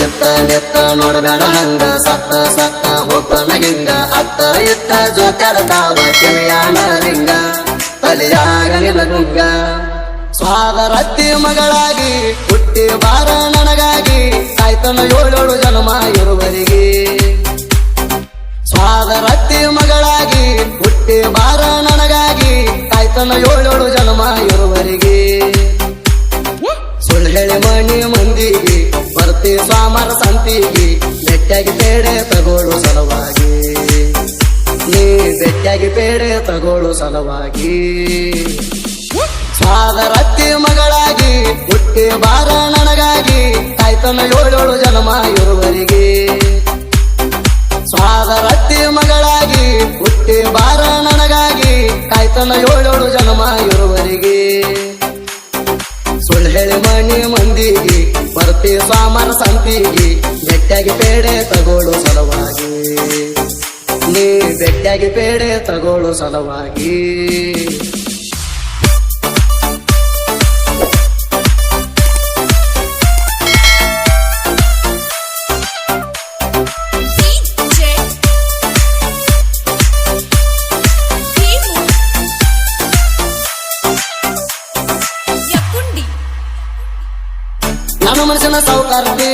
ಎತ್ತ ನೆತ್ತ ನೋಡಬೇಡ ಹಂಗ ಸತ್ತ ಸತ್ತ ಹೋಗ್ತಾನ ಹಿಂಗ ಅತ್ತ ಇತ್ತ ಜೋತಾಡ್ತಾವ ಕಿವಿಯಾನ ಲಿಂಗ ತಲೆಯಾಗ ನಿಲಗುಂಗ ಸ್ವಾದರತ್ತಿ ಮಗಳಾಗಿ ಹುಟ್ಟಿ ಬಾರ ನನಗಾಗಿ ಕಾಯ್ತನ ಏಳೇಳು ಜನ್ಮ ಇರುವರಿಗೆ ಸ್ವಾದರತ್ತಿ ಮಗಳಾಗಿ ಹುಟ್ಟಿ ಬಾರ ನನಗಾಗಿ ಕಾಯ್ತನ ಏಳೇಳು ಜನ್ಮ ಇರುವರಿಗೆ ಸುಳ್ಳು ಹೇಳಿ ಮಣಿ ಮಂದಿಗೆ ಬರ್ತಿ ಸ್ವಾಮರ ಸಂತಿಗೆ ಬೆಟ್ಟಾಗಿ ಪೇಡೆ ತಗೋಳು ಸಲುವಾಗಿ ನೀ ಬೆಟ್ಟಾಗಿ ಪೇಡೆ ತಗೋಳು ಸಲುವಾಗಿ ಸ್ವಾದರತ್ತಿ ಮಗಳಾಗಿ ಹುಟ್ಟಿ ಬಾರ ನನಗಾಗಿ ಕಾಯ್ತನ ಏಳೇಳು ಜನ್ಮ ಇರುವರಿಗೆ ಸ್ವಾದರತ್ತಿ ಮಗಳಾಗಿ ಹುಟ್ಟಿ ಬಾರ ನನಗಾಗಿ ಕಾಯ್ತನ ಏಳೇಳು ಜನ್ಮ ಇರುವರಿಗೆ ಸುಳ್ಳು ಹೇಳಿ ಮಣಿ ಮಂದಿಗೆ ಬರ್ತಿ ಸ್ವಾಮರ ಸಂತಿಗೆ ಬೆಟ್ಟಾಗಿ ಪೇಡೆ ತಗೋಳು ಸಲುವಾಗಿ ನೀ ಬೆಟ್ಟಾಗಿ ಪೇಡೆ ತಗೋಳು ಸಲುವಾಗಿ ನನ್ನ ಮನಸ್ಸಿನ ಸೌಕಾರ್ತಿ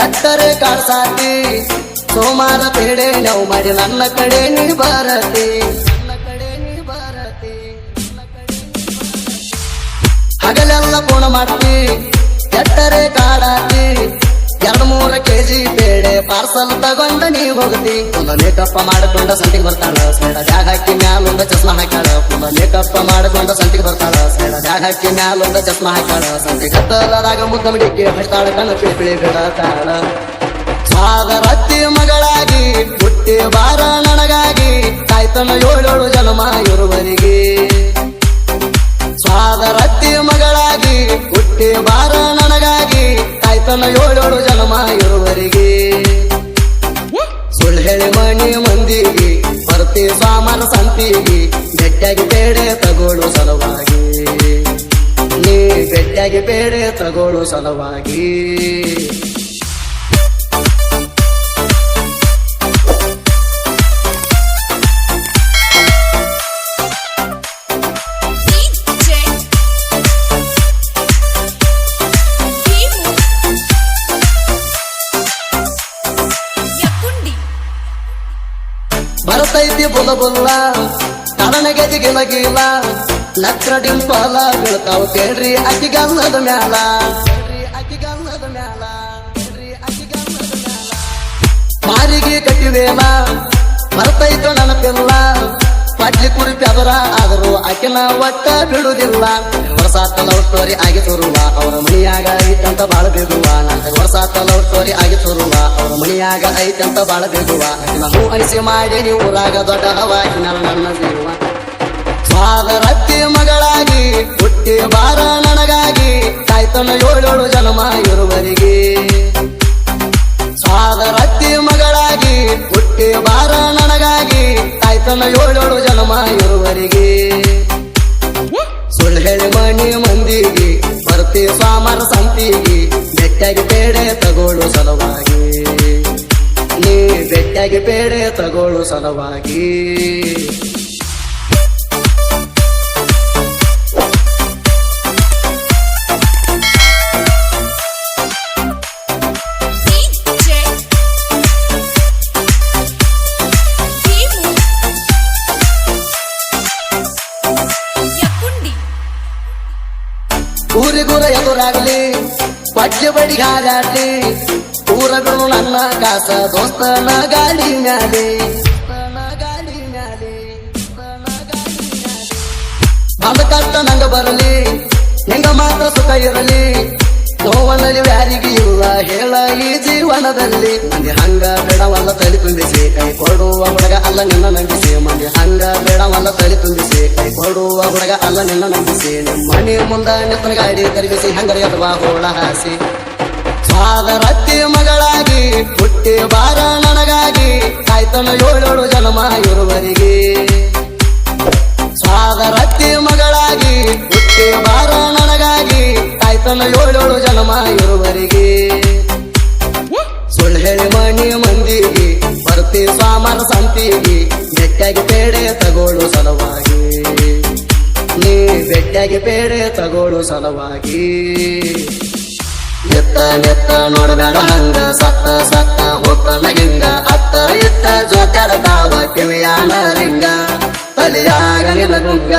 ಎತ್ತರೆ ಕಾಡ್ಸಾತಿ ಸೋಮಾರ ಪೇಡೆ ನಾವು ಮಾಡಿ ನನ್ನ ಕಡೆ ನೀ ಬಾರತಿ ಹಗಲೆಲ್ಲ ಪೂರ್ಣ ಮಾಡ್ತಿ ಎತ್ತರೆ ಕಾಡಾತಿ 2-3 ಕೆಜಿ ಪೇಡೆ ಪಾರ್ಸಲ್ ತಗೊಂಡ ನೀ ಹೋಗತಿ ಪುಲ್ಲ ಮೇಕಪ್ಪ ಮಾಡಿಕೊಂಡ ಸಂತಿಗೆ ಬರ್ತಾಳ ಸೇಡ ಬ್ಯಾಗ್ ಹಾಕಿ ಮ್ಯಾಲೊಂದ ಚಸ್ಮಾ ಹಾಕ್ಯಾಳ ಪುಲ್ಲ ಮೇಕಪ್ಪ ಮಾಡಿಕೊಂಡ ಸಂತಿಗೆ ಬರ್ತಾಳ ಸೇಡ ಬ್ಯಾಗ್ ಹಾಕಿ ಮ್ಯಾಲೊಂದ ಚಸ್ಮಾ ಹಾಕ್ಯಾಳ ಸಂತಿ ಕತ್ತಲದಾಗ ಮುದ್ದ ಮಡಿಕೆ ಹಚ್ತಾಳ ಕಣ್ಣು ಪಿಳಿ ಬಿಡತಾಳ ಸ್ವಾದರತ್ತಿ ಮಗಳಾಗಿ ಹುಟ್ಟಿ ಬಾರ ನನಗಾಗಿ ಕಾಯ್ತನ ಏಳೇಳು ಜನ್ಮ ಇರುವರಿಗೆ ಸ್ವಾದರತ್ತಿ ಮಗಳಾಗಿ ಹುಟ್ಟಿ ಬಾರ ನನಗಾಗಿ ಕಾಯ್ತನ ಏಳೇಳು ಜನ್ಮ ಇರುವರಿಗೆ ಸುಳ್ಳು ಹೇಳಿ ಮಣಿ ಮಂದಿಗೆ ಬರ್ತಿ ಸ್ವಾಮರ ಸಂತಿಗೆ ಬೆಟ್ಟಾಗಿ ಪೇಡೆ ತಗೋಳು ಸಲುವಾಗಿ ನೀ ಬೆಟ್ಟಾಗಿ ಪೇಡೆ ತಗೋಳು ಸಲುವಾಗಿ ಬರ್ತೈತಿ ಬುಲ್ಲ ಬುಲ್ಲ ತಡನಗೆ ಗಿಲಗಿಲ್ಲ ನಕ್ರ ಡಿಂಪಲ ಬೀಳ್ತಾವ ಕೇಳ್ರಿ ಅಕ್ಕಿಗಲ್ಲದ ಮ್ಯಾಲ ಮಾರಿಗೆ ಕಟ್ಟಿವೇಲ ಬರ್ತೈತ ನೆನಪಿಲ್ಲ ಪಡ್ಲಿ ಕುರಿಪಿ ಅದರ ಆದರೂ ಆಕಿನ ಒಟ್ಟ ಬಿಡುವುದಿಲ್ಲ ವರ್ಷಾತ ಲವ್ ಸ್ಟೋರಿ ಆಗಿ ತೋರುವ ಅವರ ಮಣಿಯಾಗ ಐತಂತ ಬಾಳ ಬೇಗುವ 4 ವರ್ಷಾತ ಲವ್ ಸ್ಟೋರಿ ಆಗಿ ತೋರುವ ಅವರ ಮಣಿಯಾಗ ಐತಂತ ಬಾಳ ಬೇಗುವ ನಾವು ಐಸಿ ಮಾಡಿ ನೀವು ಊರಾಗ ದೊಡ್ಡ ಹವಾಗಿ ನನ್ನ ಜೀವ ಸ್ವಾದರತ್ತಿ ಮಗಳಾಗಿ ಹುಟ್ಟಿ ಬಾರ ನನಗಾಗಿ ಕಾಯ್ತನ ಏಳೇಳು ಜನ್ಮ ಇರುವರಿಗೆ ಸ್ವಾದರತ್ತಿ ಮಗಳಾಗಿ ಹುಟ್ಟಿ ಬಾರ ನನಗಾಗಿ ಕಾಯ್ತನ ಏಳೇಳು ಜನ್ಮ ಇರುವರಿಗೆ ಸುಳ್ಳು ಹೇಳಿ ಮಣಿ ಮಂದಿಗೆ ಬರ್ತಿ ಸ್ವಾಮರ ಸಂತಿಗೆ ಬೆಟ್ಟಾಗಿ ಪೇಡೆ ತಗೋಳು ಸಲುವಾಗಿ ನೀ ಬೆಟ್ಟಾಗಿ ಪೇಡೆ ತಗೋಳು ಸಲುವಾಗಿ ಊರಿಗೂರ ಎದುರಾಗ್ಲಿ ಪಡ್ಲಿ ಬಡಿ ಹಾಗಾಡ್ಲಿ ಊರ ಬಿಡು ನನ್ನ ಕಾಸ ದೋಸ್ತನ ಗಾಡಿ ಮ್ಯಾಲೆ ಬಂದ ಕಷ್ಟ ನಂಗ ಬರಲಿ ನಿಂಗ ಮಾತ್ರ ಸುಖ ಇರಲಿ ನೋವನಲ್ಲಿ ಯಾರಿಗೆ ಇಲ್ಲ ಹೇಳ ಈ ಜೀವನದಲ್ಲಿ ಮಂದಿ ಹಂಗ ಬೇಡವಲ್ಲ ತಲೆ ತುಂಬಿಸಿ ಕೈ ಕೊಡುವ ಹುಡುಗ ಅಲ್ಲ ನಿನ್ನ ನಂಬಿಸಿ ಮಂದಿ ಹಂಗ ಬೇಡವಲ್ಲ ತಲೆ ತುಂಬಿಸಿ ಕೈ ಕೊಡುವ ಹುಡುಗ ಅಲ್ಲ ನಿನ್ನ ನಂಬಿಸಿ ನಿಮ್ಮ ಮನೆ ಮುಂದ ನಿತ್ತನ ಗಾಡಿ ತರಬಿಸಿ ಹಂಗರಿ ಅಥವಾ ಹೋಳ ಹಾಸಿ ಸ್ವಾದರತ್ತಿ ಮಗಳಾಗಿ ಹುಟ್ಟಿ ಬಾರ ನನಗಾಗಿ ಕಾಯ್ತನ ಏಳೇಳು ಜನ್ಮ ಇರುವರಿಗೆ ಸ್ವಾದರತ್ತಿ ಮಗಳಾಗಿ ಹುಟ್ಟಿ ಬಾರ ನನಗಾಗಿ ಕಾಯ್ತನ ಏಳೇಳು ಜನ್ಮ ಇರುವರಿಗೆ ಸುಳ್ಳು ಹೇಳಿ ಮಣಿ ಮಂದಿಗೆ ಬರ್ತಿ ಸ್ವಾಮರ ಸಂತಿಗೆ ಬೆಟ್ಟಾಗಿ ಪೇಡೆ ತಗೋಳು ಸಲುವಾಗಿ ನೀ ಬೆಟ್ಟಾಗಿ ಪೇಡೆ ತಗೋಳು ಸಲುವಾಗಿ ಎತ್ತ ನೆತ್ತ ನೋಡಬೇಡ ಹಂಗ ಸತ್ತ ಸತ್ತ ಹೋಗ್ತಾನ ಹಿಂಗ ಅತ್ತ ಇತ್ತ ಜೋತಾಡತಾವ ಕಿವಿಯಾನ ರಿಂಗ ತಲೆಯಾಗ ನಿಲಗುಂಗ